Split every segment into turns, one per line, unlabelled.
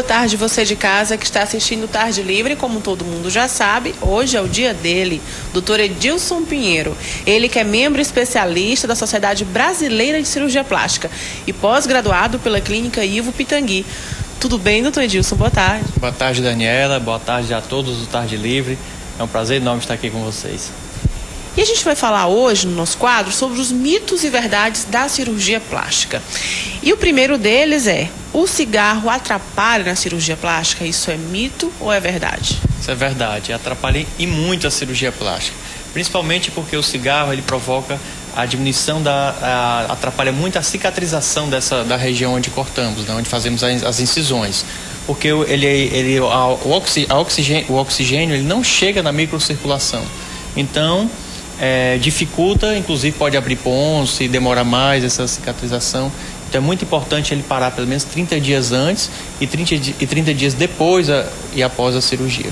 tarde você de casa que está assistindo Tarde Livre. Como todo mundo já sabe, hoje é o dia dele, Dr. Edilson Pinheiro. Ele que é membro especialista da Sociedade Brasileira de Cirurgia Plástica e pós-graduado pela Clínica Ivo Pitangui. Tudo bem, doutor Edilson? Boa tarde.
Boa tarde, Daniela. Boa tarde a todos do Tarde Livre. É um prazer enorme estar aqui com vocês.
E a gente vai falar hoje, no nosso quadro, sobre os mitos e verdades da cirurgia plástica. E o primeiro deles é: o cigarro atrapalha na cirurgia plástica? Isso é mito ou é verdade?
Isso é verdade. Atrapalha e muito a cirurgia plástica. Principalmente porque o cigarro, ele provoca a diminuição atrapalha muito a cicatrização da região onde cortamos, né, onde fazemos as incisões. Porque o oxigênio ele não chega na microcirculação. Então, dificulta, inclusive pode abrir pontos e demora mais essa cicatrização. Então é muito importante ele parar pelo menos 30 dias antes e 30 dias depois e após a cirurgia.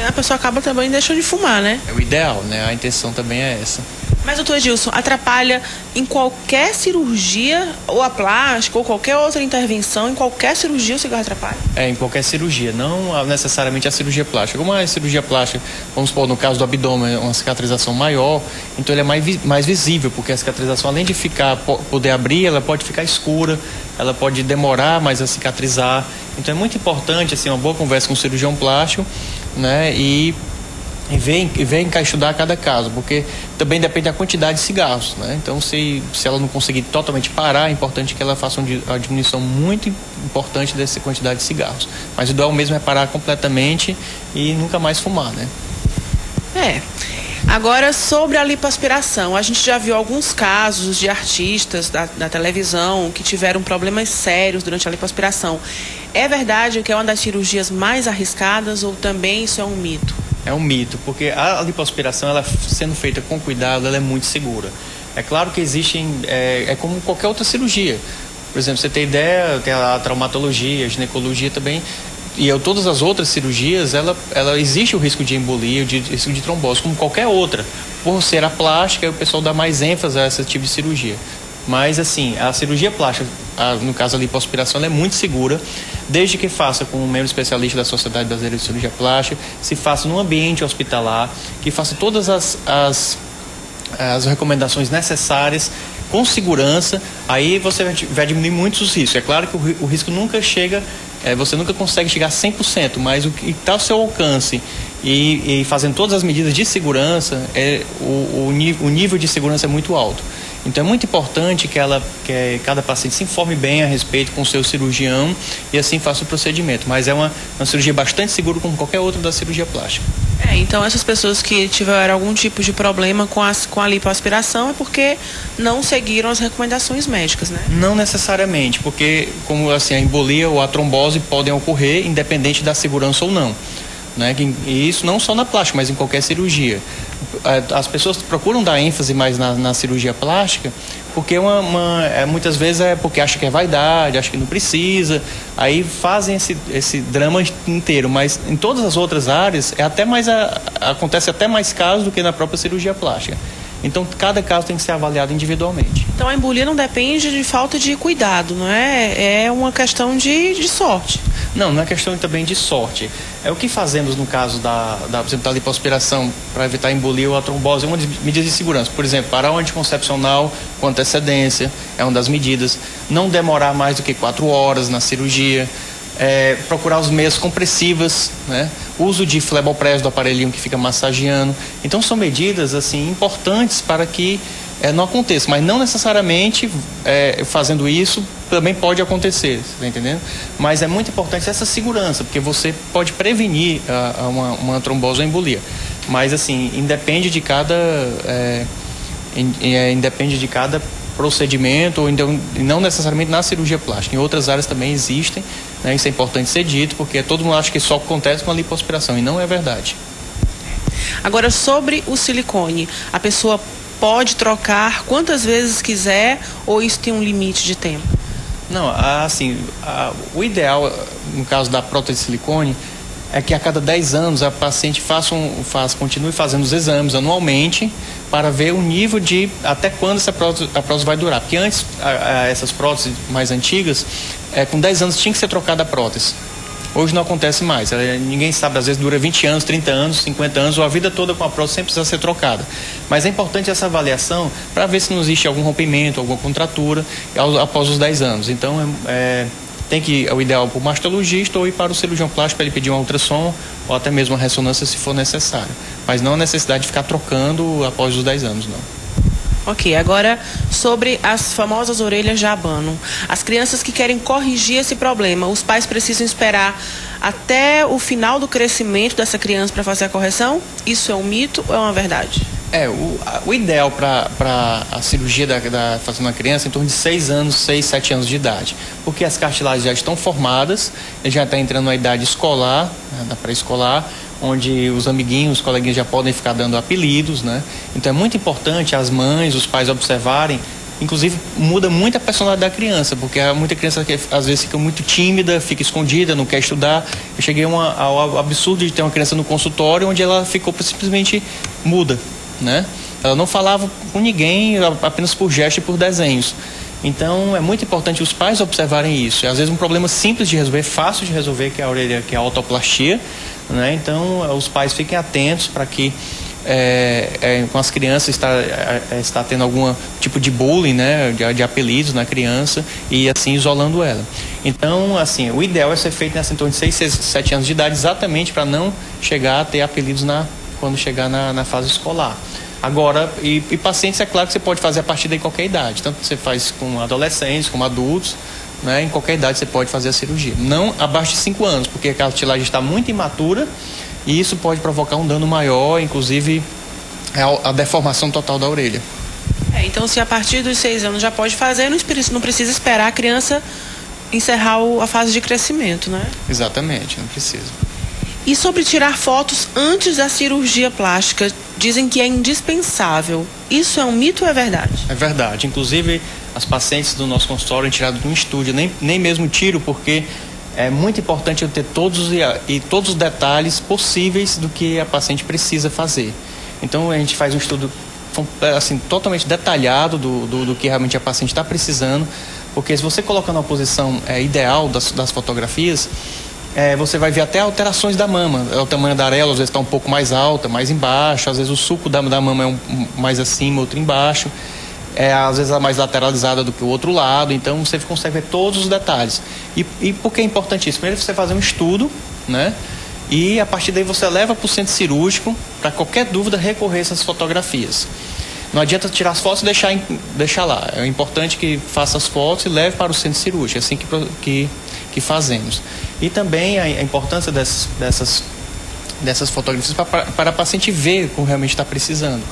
A pessoa acaba também deixando de fumar, né?
É o ideal, né? A intenção também é essa.
Mas, doutor Edilson, atrapalha em qualquer cirurgia, ou a plástica, ou qualquer outra intervenção, em qualquer cirurgia o cigarro atrapalha?
Em qualquer cirurgia, não necessariamente a cirurgia plástica. Como a cirurgia plástica, vamos supor, no caso do abdômen, uma cicatrização maior, então ele é mais visível, porque a cicatrização, além de poder abrir, ela pode ficar escura, ela pode demorar mais a cicatrizar. Então é muito importante, assim, uma boa conversa com o cirurgião plástico, né, e ver estudar cada caso, porque também depende da quantidade de cigarros, né? Então, se ela não conseguir totalmente parar, é importante que ela faça uma diminuição muito importante dessa quantidade de cigarros. Mas o ideal mesmo é parar completamente e nunca mais fumar, né?
Agora, sobre a lipoaspiração, a gente já viu alguns casos de artistas da televisão que tiveram problemas sérios durante a lipoaspiração. É verdade que é uma das cirurgias mais arriscadas ou também isso é um mito?
É um mito, porque a lipoaspiração, ela sendo feita com cuidado, ela é muito segura. É claro que existem, é como qualquer outra cirurgia. Por exemplo, você tem ideia, tem a traumatologia, a ginecologia também, e todas as outras cirurgias, ela existe o risco de embolia, o risco de trombose, como qualquer outra. Por ser a plástica, o pessoal dá mais ênfase a esse tipo de cirurgia. Mas, assim, a cirurgia plástica, no caso a lipoaspiração, ela é muito segura, desde que faça com um membro especialista da Sociedade Brasileira de Cirurgia Plástica, se faça num ambiente hospitalar, que faça todas as recomendações necessárias, com segurança, aí você vai diminuir muito os riscos. É claro que o risco nunca chega, você nunca consegue chegar a 100%, mas o que está ao seu alcance e fazendo todas as medidas de segurança, o nível de segurança é muito alto. Então é muito importante que cada paciente se informe bem a respeito com o seu cirurgião e assim faça o procedimento. Mas é uma cirurgia bastante segura como qualquer outra da cirurgia plástica.
Então essas pessoas que tiveram algum tipo de problema com a lipoaspiração é porque não seguiram as recomendações médicas, né?
Não necessariamente, porque como assim, a embolia ou a trombose podem ocorrer independente da segurança ou não. Né? E isso não só na plástica, mas em qualquer cirurgia. As pessoas procuram dar ênfase mais na cirurgia plástica porque muitas vezes é porque acha que é vaidade, acha que não precisa, aí fazem esse drama inteiro, mas em todas as outras áreas acontece até mais casos do que na própria cirurgia plástica. Então, cada caso tem que ser avaliado individualmente.
Então, a embolia não depende de falta de cuidado, não é? É uma questão de sorte.
Não é questão também de sorte. É o que fazemos no caso por exemplo, da lipoaspiração para evitar a embolia ou a trombose, é uma das medidas de segurança. Por exemplo, parar o anticoncepcional com antecedência é uma das medidas. Não demorar mais do que 4 horas na cirurgia. Procurar os meias compressivas, né? Uso de flebopress do aparelhinho que fica massageando. Então são medidas assim importantes para que não aconteça, mas não necessariamente fazendo isso também pode acontecer, você está entendendo? Mas é muito importante essa segurança, porque você pode prevenir uma trombose ou embolia. Mas assim, independe de cada procedimento, ou então, não necessariamente na cirurgia plástica. Em outras áreas também existem, né? Isso é importante ser dito, porque todo mundo acha que só acontece com a lipoaspiração, e não é verdade.
Agora, sobre o silicone, a pessoa pode trocar quantas vezes quiser, ou isso tem um limite de tempo?
Não, assim, o ideal, no caso da prótese de silicone, é que a cada 10 anos a paciente continue fazendo os exames anualmente para ver o nível de até quando a prótese vai durar. Porque antes, essas próteses mais antigas, com 10 anos tinha que ser trocada a prótese. Hoje não acontece mais. Ninguém sabe, às vezes dura 20 anos, 30 anos, 50 anos, ou a vida toda com a prótese sempre precisa ser trocada. Mas é importante essa avaliação para ver se não existe algum rompimento, alguma contratura após os 10 anos. Então, tem que ir o ideal para o mastologista ou ir para o cirurgião plástico para ele pedir um ultrassom ou até mesmo uma ressonância se for necessário. Mas não a necessidade de ficar trocando após os 10 anos, não.
Ok, agora sobre as famosas orelhas de abano. As crianças que querem corrigir esse problema, os pais precisam esperar até o final do crescimento dessa criança para fazer a correção? Isso é um mito ou é uma verdade?
O ideal para a cirurgia fazendo uma criança é em torno de 6 anos, 6, 7 anos de idade. Porque as cartilagens já estão formadas, ele já está entrando na idade escolar, na pré-escolar, onde os amiguinhos, os coleguinhas já podem ficar dando apelidos, né? Então é muito importante as mães, os pais observarem. Inclusive muda muito a personalidade da criança, porque há muita criança que às vezes fica muito tímida, fica escondida, não quer estudar. Eu cheguei ao absurdo de ter uma criança no consultório onde ela ficou simplesmente muda, né? Ela não falava com ninguém, apenas por gesto e por desenhos. Então é muito importante os pais observarem isso. Às vezes um problema simples de resolver, fácil de resolver, que é a orelha, que é a otoplastia, né? Então os pais fiquem atentos para que com as crianças está tendo algum tipo de bullying, né, de apelidos na criança e assim isolando ela. Então, assim, o ideal é ser feito nessa em torno de 6, 7 anos de idade, exatamente para não chegar a ter apelidos quando chegar na fase escolar. Agora, e pacientes, é claro que você pode fazer a partir de qualquer idade, tanto que você faz com adolescentes, como adultos, né, em qualquer idade você pode fazer a cirurgia. Não abaixo de 5 anos, porque a cartilagem está muito imatura e isso pode provocar um dano maior, inclusive a deformação total da orelha.
Então, se a partir dos 6 anos já pode fazer, não precisa esperar a criança encerrar a fase de crescimento, né?
Exatamente, não precisa.
E sobre tirar fotos antes da cirurgia plástica, dizem que é indispensável. Isso é um mito ou é verdade? É
verdade. Inclusive, as pacientes do nosso consultório tiraram de um estúdio, nem mesmo tiro, porque é muito importante eu ter todos os detalhes possíveis do que a paciente precisa fazer. Então a gente faz um estudo assim, totalmente detalhado do que realmente a paciente está precisando, porque se você colocar na posição ideal das fotografias, você vai ver até alterações da mama. O tamanho da areola às vezes está um pouco mais alta, mais embaixo, às vezes o sulco da mama é mais acima, outro embaixo. Às vezes ela é mais lateralizada do que o outro lado, então você consegue ver todos os detalhes. E por que é importante isso? Primeiro você fazer um estudo, né? E a partir daí você leva para o centro cirúrgico, para qualquer dúvida recorrer a essas fotografias. Não adianta tirar as fotos e deixar lá. É importante que faça as fotos e leve para o centro cirúrgico, é assim que fazemos. E também a importância dessas fotografias para a paciente ver como realmente está precisando.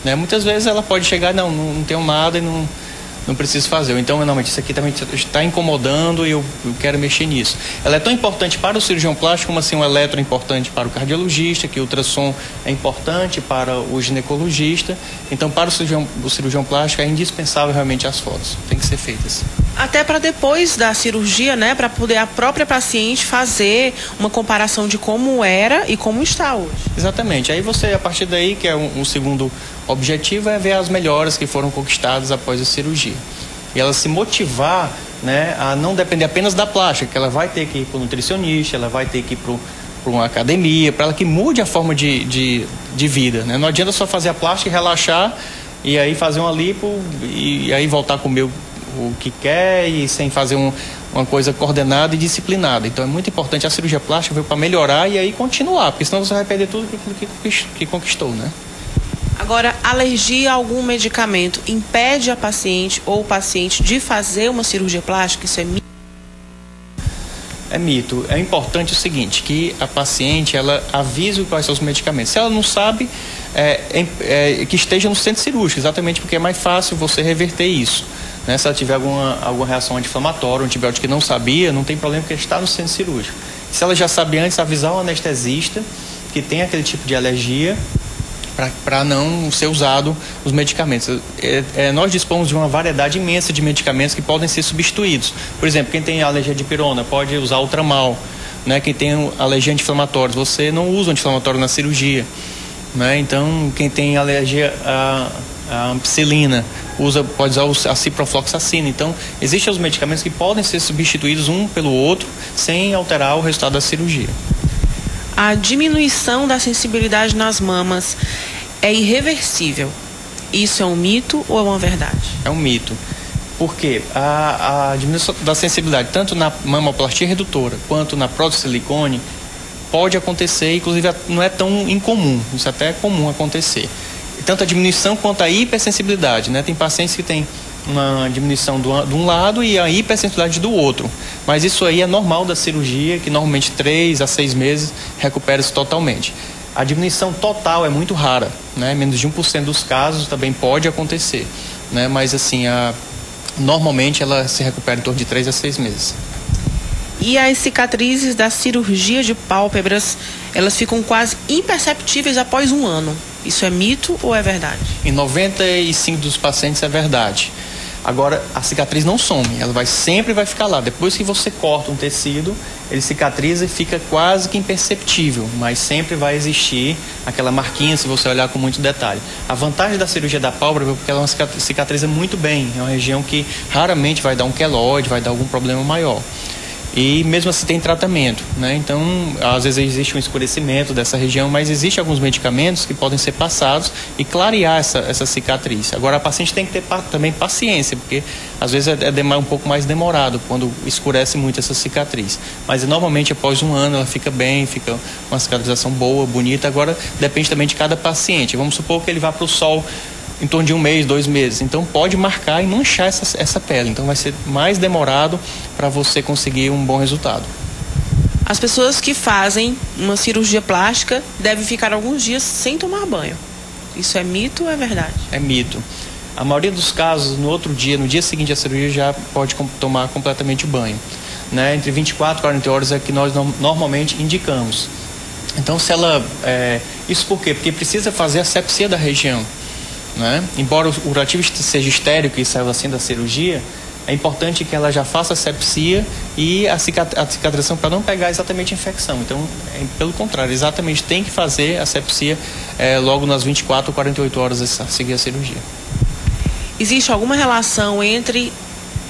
Né? Muitas vezes ela pode chegar, não tenho nada e não preciso fazer. Então, normalmente, isso aqui também está incomodando e eu quero mexer nisso. Ela é tão importante para o cirurgião plástico como assim, o eletro é importante para o cardiologista, que o ultrassom é importante para o ginecologista. Então, para o cirurgião plástico é indispensável realmente as fotos. Tem que ser feitas.
Até para depois da cirurgia, né? Para poder a própria paciente fazer uma comparação de como era e como está hoje.
Exatamente. Aí você, a partir daí, que é um segundo objetivo, é ver as melhoras que foram conquistadas após a cirurgia. E ela se motivar, né, a não depender apenas da plástica, que ela vai ter que ir para o nutricionista, ela vai ter que ir para uma academia, para ela que mude a forma de vida. Né? Não adianta só fazer a plástica e relaxar e aí fazer uma lipo e aí voltar a comer o que quer e sem fazer uma coisa coordenada e disciplinada. Então é muito importante, a cirurgia plástica veio para melhorar e aí continuar, porque senão você vai perder tudo que conquistou, né?
Agora, alergia a algum medicamento impede a paciente ou o paciente de fazer uma cirurgia plástica? Isso é mito?
É mito. É importante o seguinte, que a paciente, ela avise quais são os medicamentos. Se ela não sabe, que esteja no centro cirúrgico, exatamente porque é mais fácil você reverter isso. Né? Se ela tiver alguma reação anti-inflamatória, um antibiótico que não sabia, não tem problema porque está no centro cirúrgico. Se ela já sabe antes, avisar o anestesista que tem aquele tipo de alergia para não ser usado os medicamentos. Nós dispomos de uma variedade imensa de medicamentos que podem ser substituídos. Por exemplo, quem tem alergia de pirona pode usar o Ultramal. Né? Quem tem alergia a anti-inflamatórios, você não usa anti-inflamatório na cirurgia. Né? Então, quem tem alergia a ampicilina pode usar a ciprofloxacina. Então, existem os medicamentos que podem ser substituídos um pelo outro sem alterar o resultado da cirurgia.
A diminuição da sensibilidade nas mamas é irreversível. Isso é um mito ou é uma verdade?
É um mito. Porque a diminuição da sensibilidade, tanto na mamoplastia redutora quanto na prótese de silicone, pode acontecer, inclusive não é tão incomum, isso até é comum acontecer. Tanto a diminuição quanto a hipersensibilidade, né? Tem pacientes que têm uma diminuição de um lado e a hipersensibilidade do outro. Mas isso aí é normal da cirurgia, que normalmente 3 a 6 meses recupera-se totalmente. A diminuição total é muito rara, né? Menos de 1% dos casos também pode acontecer, né? Mas assim, normalmente ela se recupera em torno de 3 a 6 meses.
E as cicatrizes da cirurgia de pálpebras, elas ficam quase imperceptíveis após um ano. Isso é mito ou é verdade?
Em 95% dos pacientes é verdade. Agora, a cicatriz não some, ela sempre vai ficar lá. Depois que você corta um tecido, ele cicatriza e fica quase que imperceptível, mas sempre vai existir aquela marquinha se você olhar com muito detalhe. A vantagem da cirurgia da pálpebra é porque ela cicatriza muito bem, é uma região que raramente vai dar um queloide, vai dar algum problema maior. E mesmo assim tem tratamento, né? Então, às vezes existe um escurecimento dessa região, mas existem alguns medicamentos que podem ser passados e clarear essa cicatriz. Agora, a paciente tem que ter também paciência, porque às vezes é um pouco mais demorado quando escurece muito essa cicatriz. Mas normalmente após um ano ela fica bem, fica uma cicatrização boa, bonita. Agora, depende também de cada paciente. Vamos supor que ele vá para o sol em torno de 1 mês, 2 meses. Então pode marcar e manchar essa pele. Então vai ser mais demorado para você conseguir um bom resultado.
As pessoas que fazem uma cirurgia plástica devem ficar alguns dias sem tomar banho. Isso é mito ou é verdade?
É mito. A maioria dos casos, no dia seguinte à cirurgia, já pode tomar completamente banho, né? Entre 24 e 40 horas é que nós normalmente indicamos. Então, isso por quê? Porque precisa fazer a asepsia da região, né? Embora o curativo seja estéril, que saiu assim da cirurgia, é importante que ela já faça a asepsia e a cicatrização para não pegar exatamente a infecção. Então, pelo contrário, exatamente tem que fazer a asepsia logo nas 24 ou 48 horas a seguir a cirurgia.
Existe alguma relação entre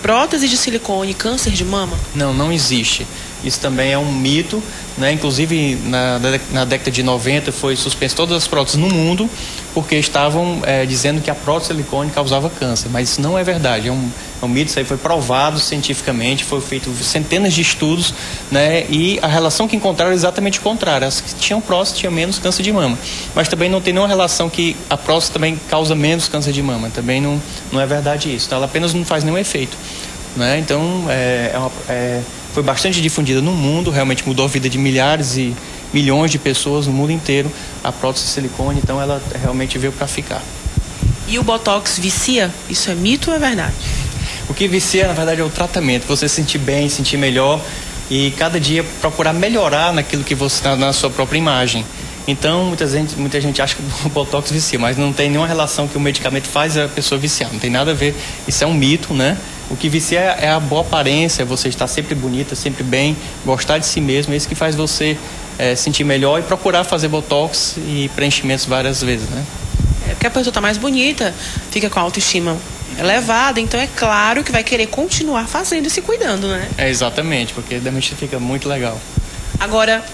prótese de silicone e câncer de mama?
Não, não existe. Isso também é um mito, né? Inclusive na década de 90 foi suspenso todas as próteses no mundo porque estavam dizendo que a prótese de silicone causava câncer, mas isso não é verdade, é um mito. Isso aí foi provado cientificamente, foi feito centenas de estudos, né? E a relação que encontraram é exatamente o contrário. As que tinham prótese tinham menos câncer de mama, mas também não tem nenhuma relação que a prótese também causa menos câncer de mama, também não é verdade isso. Então, ela apenas não faz nenhum efeito, né? Então foi bastante difundida no mundo, realmente mudou a vida de milhares e milhões de pessoas no mundo inteiro, a prótese de silicone. Então ela realmente veio para ficar.
E o Botox vicia? Isso é mito ou é verdade?
O que vicia, na verdade, é o tratamento, você se sentir bem, sentir melhor e cada dia procurar melhorar naquilo que você está na sua própria imagem. Então muita gente acha que o Botox vicia, mas não tem nenhuma relação que o medicamento faz a pessoa viciar, não tem nada a ver, isso é um mito, né? O que vicia é a boa aparência, você estar sempre bonita, sempre bem, gostar de si mesmo, é isso que faz você sentir melhor e procurar fazer Botox e preenchimentos várias vezes, né?
Porque a pessoa está mais bonita, fica com a autoestima elevada, então é claro que vai querer continuar fazendo e se cuidando, né?
Exatamente, porque realmente fica muito legal.
Agora,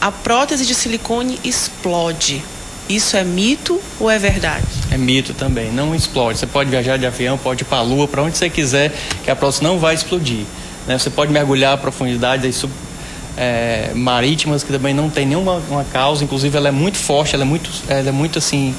a prótese de silicone explode. Isso é mito ou é verdade?
É mito também, não explode. Você pode viajar de avião, pode ir para a lua, para onde você quiser, que a prótese não vai explodir, né? Você pode mergulhar a profundidades marítimas, que também não tem nenhuma causa. Inclusive ela é muito forte, ela é muito assim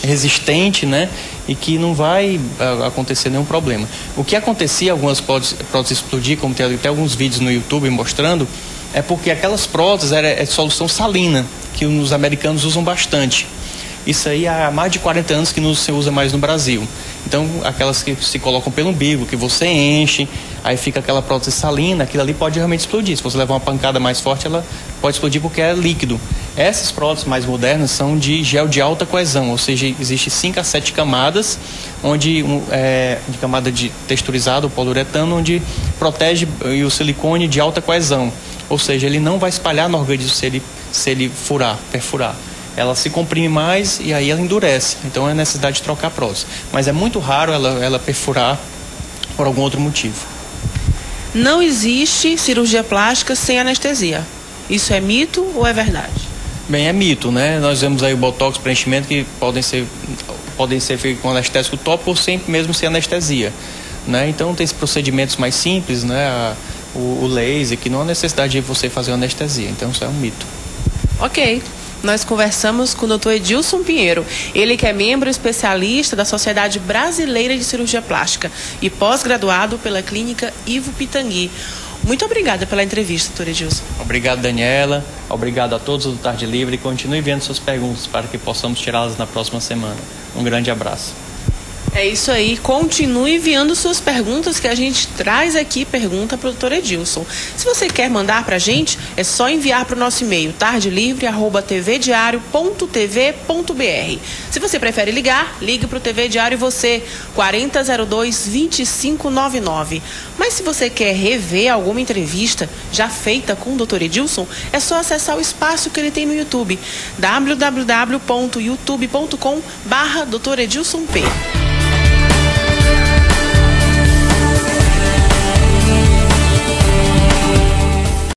resistente, né? E que não vai acontecer nenhum problema. O que acontecia, algumas próteses explodir, como tem até alguns vídeos no YouTube mostrando, é porque aquelas próteses é solução salina, que os americanos usam bastante. Isso aí há mais de 40 anos que não se usa mais no Brasil. Então, aquelas que se colocam pelo umbigo, que você enche, aí fica aquela prótese salina, aquilo ali pode realmente explodir. Se você levar uma pancada mais forte, ela pode explodir porque é líquido. Essas próteses mais modernas são de gel de alta coesão, ou seja, existe 5 a 7 camadas, onde de camada de texturizado, o poliuretano, onde protege o silicone de alta coesão. Ou seja, ele não vai espalhar no organismo se ele perfurar. ela se comprime mais e aí ela endurece. Então é necessidade de trocar a prótese. Mas é muito raro ela perfurar por algum outro motivo.
Não existe cirurgia plástica sem anestesia. Isso é mito ou é verdade?
Bem, é mito, né? Nós vemos aí o botox, preenchimento que podem ser feitos com anestésico tópico ou sempre mesmo sem anestesia, né? Então tem esses procedimentos mais simples, né? O laser, que não há necessidade de você fazer anestesia. Então isso é um mito.
Ok. Nós conversamos com o Dr. Edilson Pinheiro, ele que é membro especialista da Sociedade Brasileira de Cirurgia Plástica e pós-graduado pela Clínica Ivo Pitangui. Muito obrigada pela entrevista, Dr. Edilson.
Obrigado, Daniela. Obrigado a todos do Tarde Livre e continue enviando suas perguntas para que possamos tirá-las na próxima semana. Um grande abraço.
É isso aí, continue enviando suas perguntas que a gente traz aqui pergunta para o Dr. Edilson. Se você quer mandar para a gente, é só enviar para o nosso e-mail tardelivre@tvdiario.tv.br. Se você prefere ligar, ligue para o TV Diário Você, 4002-2599. Mas se você quer rever alguma entrevista já feita com o Dr. Edilson, é só acessar o espaço que ele tem no YouTube, www.youtube.com/Dr. Edilson P.